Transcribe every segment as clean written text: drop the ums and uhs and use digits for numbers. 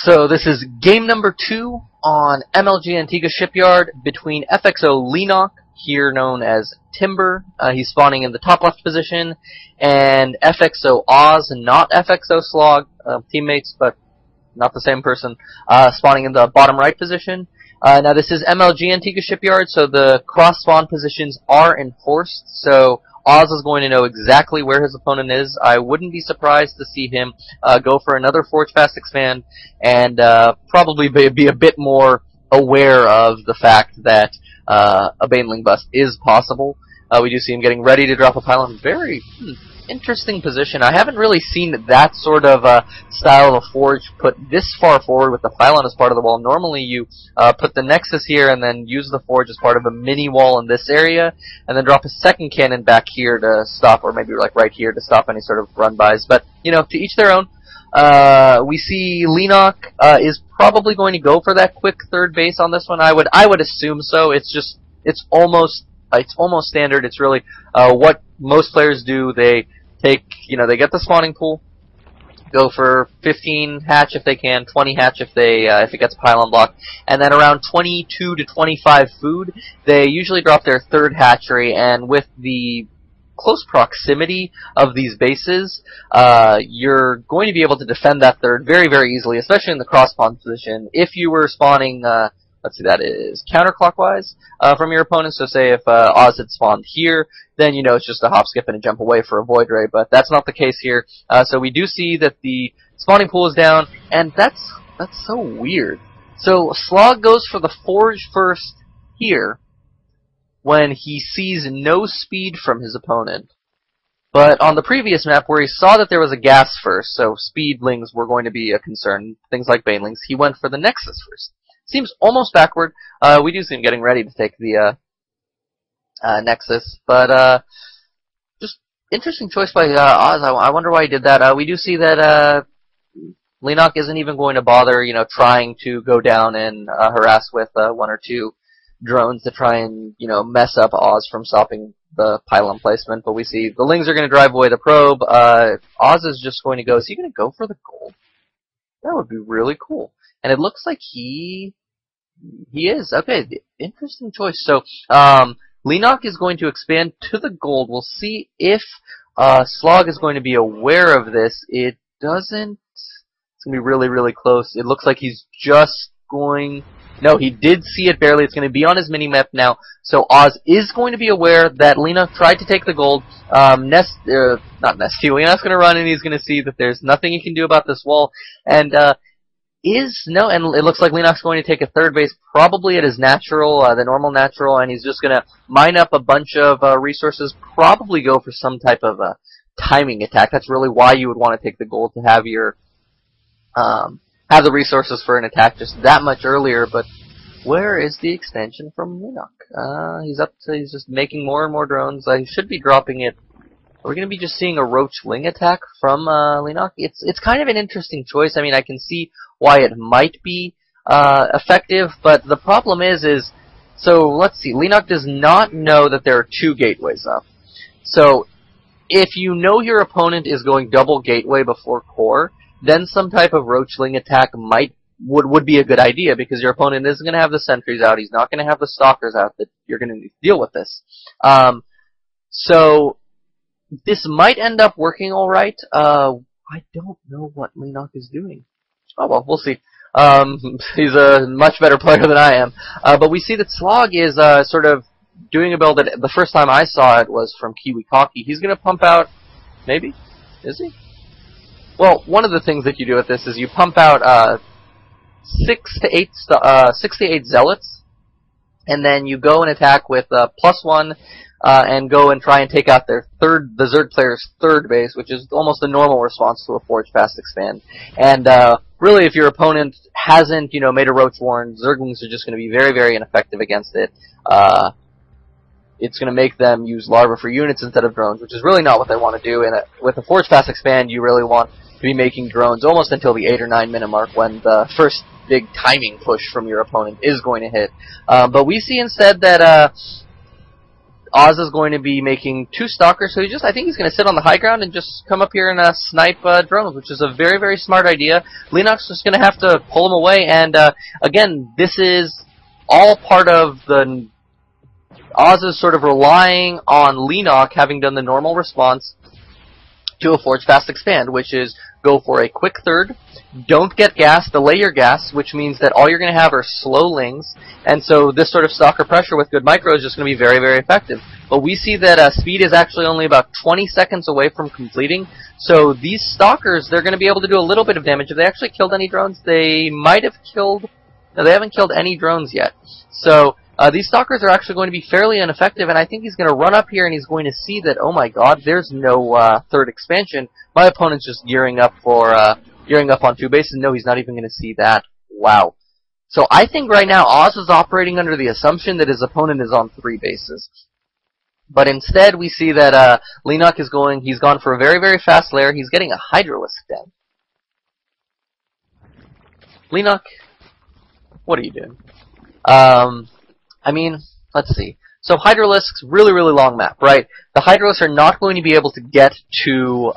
So this is game number 2 on MLG Antigua Shipyard between FXO Leenock, here known as Timber, he's spawning in the top left position, and FXO Oz, not FXO Slog, teammates, but not the same person, spawning in the bottom right position. Now this is MLG Antigua Shipyard, so the cross-spawn positions are enforced, so Oz is going to know exactly where his opponent is. I wouldn't be surprised to see him go for another Forge Fast Expand and probably be a bit more aware of the fact that a Baneling bust is possible. We do see him getting ready to drop a pylon. Very interesting position. I haven't really seen that sort of style of a forge put this far forward with the pylon as part of the wall. Normally you put the nexus here and then use the forge as part of a mini wall in this area, and then drop a second cannon back here to stop, or maybe like right here to stop any sort of run-bys. But, you know, to each their own. We see Leenock is probably going to go for that quick third base on this one. I would assume so. It's almost standard. It's really what most players do. They take, they get the spawning pool, go for 15 hatch if they can, 20 hatch if it gets pylon blocked, and then around 22 to 25 food, they usually drop their third hatchery. And with the close proximity of these bases, you're going to be able to defend that third very, very easily, especially in the cross spawn position. If you were spawning, let's see, that is counterclockwise from your opponent. So say if Oz had spawned here, then it's just a hop, skip, and a jump away for a Void Ray. But that's not the case here. So we do see that the spawning pool is down, and that's so weird. So Slog goes for the Forge first here when he sees no speed from his opponent. But on the previous map, where he saw that there was a gas first, so speedlings were going to be a concern, things like banelings, he went for the Nexus first. Seems almost backward. We do see him getting ready to take the Nexus, but just interesting choice by Oz. I wonder why he did that. We do see that Leenock isn't even going to bother, trying to go down and harass with 1 or 2 drones to try and, mess up Oz from stopping the pylon placement. But we see the Lings are going to drive away the probe. Oz is just going to go. Is he going to go for the gold? That would be really cool. And it looks like he is. Okay, interesting choice. So Leenock is going to expand to the gold. We'll see if Slog is going to be aware of this. It doesn't. It's going to be really, really close. It looks like he's just going. No, he did see it barely. It's going to be on his mini-map now. So Oz is going to be aware that Leenock tried to take the gold. Not Nesty. Leenock's going to run, and he's going to see that there's nothing he can do about this wall. And and it looks like Leenock's going to take a third base, probably at his natural, the normal natural, and he's just going to mine up a bunch of resources, probably go for some type of a timing attack. That's really why you would want to take the gold, to have your have the resources for an attack just that much earlier. But where is the expansion from Leenock? He's just making more and more drones. He should be dropping it. Are we going to be just seeing a Roach Ling attack from Leenock? It's kind of an interesting choice. I mean, I can see why it might be effective, but the problem is so let's see. Leenock does not know that there are 2 gateways up. So if you know your opponent is going double gateway before core, then some type of Roach Ling attack would be a good idea, because your opponent isn't going to have the sentries out. He's not going to have the stalkers out. That you're going to deal with this. So this might end up working all right. I don't know what Leenock is doing. Oh, well, we'll see. He's a much better player than I am. But we see that Slog is sort of doing a build that the first time I saw it was from Kiwi Cocky. He's going to pump out, maybe? Is he? Well, one of the things that you do with this is you pump out 6 to 8 Zealots, and then you go and attack with +1, and go and try and take out the Zerg player's third base, which is almost a normal response to a Forge Fast Expand. And really, if your opponent hasn't, made a Roach Warren, Zerglings are just going to be very, very ineffective against it. It's going to make them use larvae for units instead of drones, which is really not what they want to do. And with a Forge Fast Expand, you really want to be making drones almost until the 8 or 9 minute mark, when the first big timing push from your opponent is going to hit. But we see instead that Oz is going to be making 2 stalkers, so I think he's going to sit on the high ground and just come up here and snipe drones, which is a very, very smart idea. Leenock's just going to have to pull him away, and again, this is all part of the Oz is sort of relying on Leenock having done the normal response to a Forge Fast Expand, which is go for a quick third, don't get gas, delay your gas, which means that all you're going to have are slow lings, and so this sort of stalker pressure with good micro is just going to be very, very effective. But we see that speed is actually only about 20 seconds away from completing, so these stalkers, they're going to be able to do a little bit of damage. If they actually killed any drones, they might have killed... No, they haven't killed any drones yet. So these stalkers are actually going to be fairly ineffective, and I think he's going to run up here and he's going to see that, oh my god, there's no third expansion. My opponent's just gearing up on 2 bases. No, he's not even going to see that. Wow. So I think right now Oz is operating under the assumption that his opponent is on 3 bases. But instead we see that Leenock is he's gone for a very, very fast lair. He's getting a Hydralisk down. Leenock, what are you doing? I mean, let's see. So Hydralisk's really, really long map, right? The Hydralisks are not going to be able to get to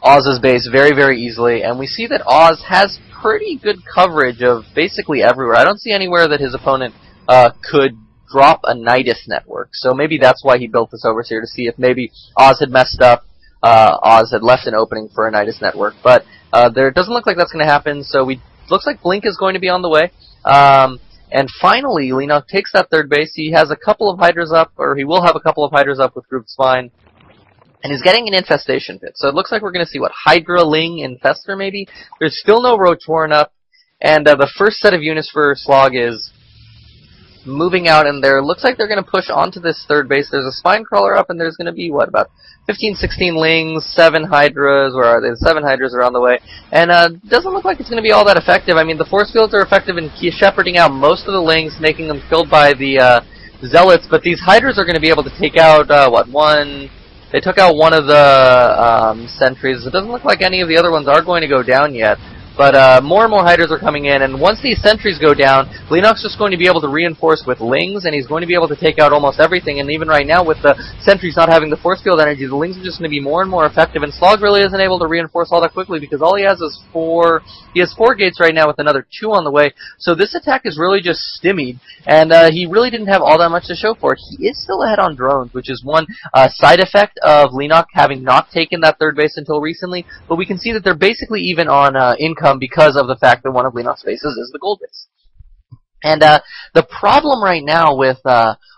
Oz's base very, very easily, and we see that Oz has pretty good coverage of basically everywhere. I don't see anywhere that his opponent could drop a Nidus network, so maybe that's why he built this overseer, to see if maybe Oz had messed up, Oz had left an opening for a Nidus network, but there doesn't look like that's going to happen, so looks like Blink is going to be on the way. And finally, Leenock takes that 3rd base. He has a couple of Hydras up, or he will have a couple of Hydras up with Grouped Spine. And he's getting an Infestation Pit. So it looks like we're going to see, what, Hydra, Ling, Infestor maybe? There's still no Roach Warren up. And the first set of units for Slog is moving out, and looks like they're going to push onto this 3rd base. There's a Spine Crawler up, and there's going to be, what, about 15, 16 Lings, 7 Hydras, where are they? 7 Hydras are on the way. And doesn't look like it's going to be all that effective. I mean, the Force Fields are effective in shepherding out most of the Lings, making them killed by the Zealots, but these Hydras are going to be able to take out, they took out one of the sentries. It doesn't look like any of the other ones are going to go down yet. But more and more Hydras are coming in, and once these sentries go down, Leenock's just going to be able to reinforce with Lings, and he's going to be able to take out almost everything, and even right now with the sentries not having the force field energy, the Lings are just going to be more and more effective, and Slog really isn't able to reinforce all that quickly, because all he has is 4 gates right now with another 2 on the way, so this attack is really just stymied, and he really didn't have all that much to show for it. He is still ahead on drones, which is one side effect of Leenock having not taken that 3rd base until recently, but we can see that they're basically even on income because of the fact that one of Leenock's bases is the gold base. And the problem right now with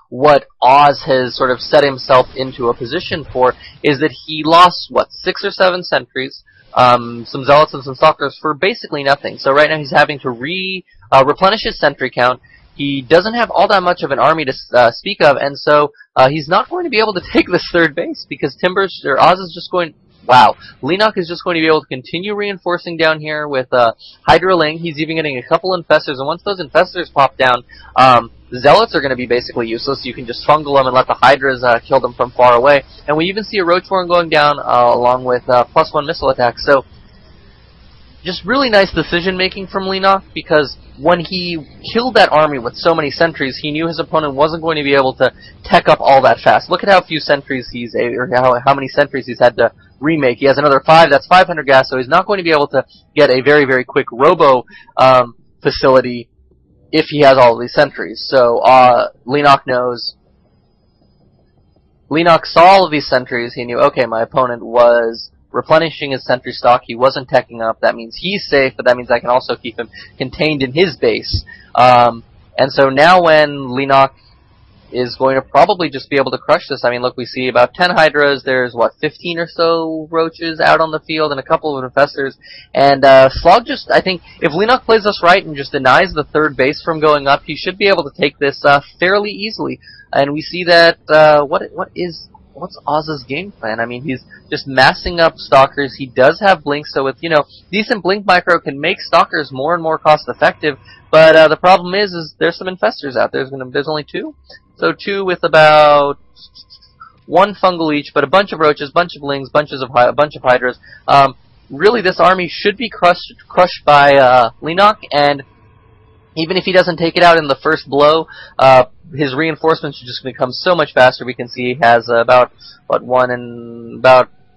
what Oz has sort of set himself into a position for is that he lost, what, 6 or 7 sentries, some Zealots and some Stalkers for basically nothing. So right now he's having to replenish his sentry count. He doesn't have all that much of an army to speak of, and so he's not going to be able to take this 3rd base because Oz is just going... Wow. Leenock is just going to be able to continue reinforcing down here with Hydra Ling. He's even getting a couple Infestors, and once those Infestors pop down, Zealots are going to be basically useless. You can just fungal them and let the Hydras kill them from far away. And we even see a Roach Warren going down along with +1 missile attacks. So, just really nice decision-making from Leenock, because when he killed that army with so many sentries, he knew his opponent wasn't going to be able to tech up all that fast. Look at how few sentries or how many sentries he's had to remake. He has another 5, that's 500 gas, so he's not going to be able to get a very, very quick robo facility if he has all of these sentries. So Leenock knows. Leenock saw all of these sentries. He knew, okay, my opponent was replenishing his sentry stock. He wasn't teching up. That means he's safe, but that means I can also keep him contained in his base. And so now when Leenock is going to probably just be able to crush this. I mean, look, we see about 10 Hydras. There's, what, 15 or so Roaches out on the field and a couple of Infestors. And Slog just, I think, if Leenock plays this right and just denies the 3rd base from going up, he should be able to take this fairly easily. And we see that, what's Oz's game plan? I mean, he's just massing up Stalkers. He does have Blink, so with, decent Blink micro can make Stalkers more and more cost effective. But the problem is there's some Infestors out there. There's only 2. So 2 with about 1 fungal each, but a bunch of Roaches, bunch of Lings, a bunch of Hydras. Really, this army should be crushed by Leenock, and Even if he doesn't take it out in the first blow, his reinforcements are just going to become so much faster. We can see he has about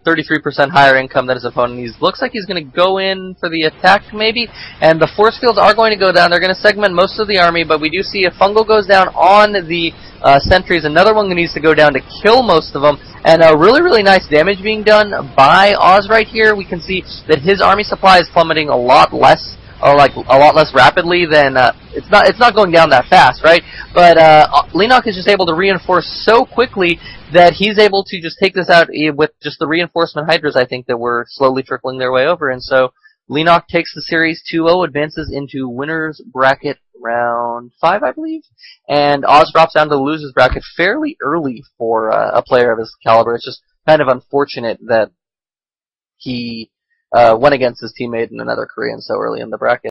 33% higher income than his opponent. He looks like he's going to go in for the attack, maybe. And the force fields are going to go down. They're going to segment most of the army, but we do see a fungal goes down on the sentries. Another one needs to go down to kill most of them. And really, really nice damage being done by Oz right here. We can see that his army supply is plummeting a lot less. Or like a lot less rapidly than it's not going down that fast, right? But Leenock is just able to reinforce so quickly that he's able to just take this out with just the reinforcement hydras, I think, that were slowly trickling their way over. And so Leenock takes the series 2-0, advances into winners bracket round 5, I believe, and Oz drops down to the losers bracket fairly early for a player of his caliber. It's just kind of unfortunate that he went against his teammate in another Korean so early in the bracket.